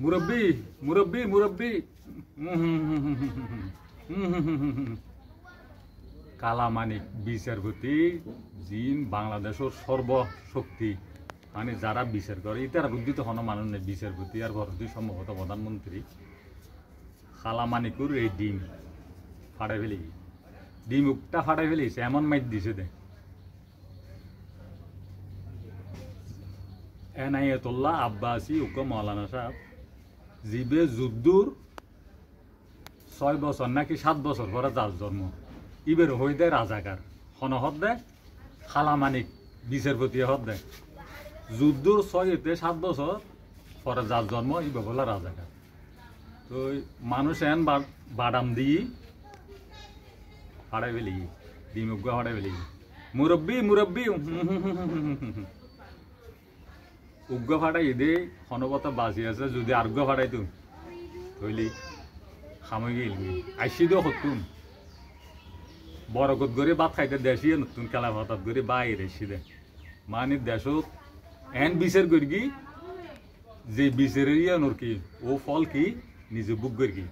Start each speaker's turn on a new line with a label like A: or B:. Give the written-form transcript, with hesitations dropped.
A: মুরব্বী মুরব্বী মুরব্বী কালামানিক বিচারপতি জিন বাংলাদেশের সর্বশক্তি মানে যারা বিচার করে ইতার বুদ্ধি তো কোনো মানুষ নেই বিচারপতি আর ভারতীয় সম্ভবত প্রধানমন্ত্রী কালামানিকুর এই ডিম ফাড়াই ফেলি ডিম উকটা ফাড়াই ফেলিছে এমন মাইট দিছে দে এনায়েতুল্লাহ আব্বাসি উক মৌলানা সাহেব জিবে যুদ্ধর 6 বছর নাকি 7 বছর পরে যার জন্ম ইবের হই দেয় রাজাকার হনহদ দেয় খালামানিক বিচারপতি হদ দেয় যুদ্ধর 6-7 বছর পরে যার জন্ম ইবে বলা রাজাকার তো মানুষ এন বাদাম দিয়ে ফাড়াই ফেলি ডিমুগ্গা ফাড়াই ফেলি মুরব্বী মুরব্বী উগ্র ফাটাই দে হনবত বাঁচি আছে যদি আর্ঘ্য ফাটাই তুন তৈলি খামই গেলবি আইসি দিও হতুন বরকত করে ভাত খাইতে দেশি নতুন খেলা হঠাৎ করে বাইরে এসি দে মানে দেশত এন বিচার করি যে বিচারের ইয়ানোর কি ও ফল কি নিজে বুক করি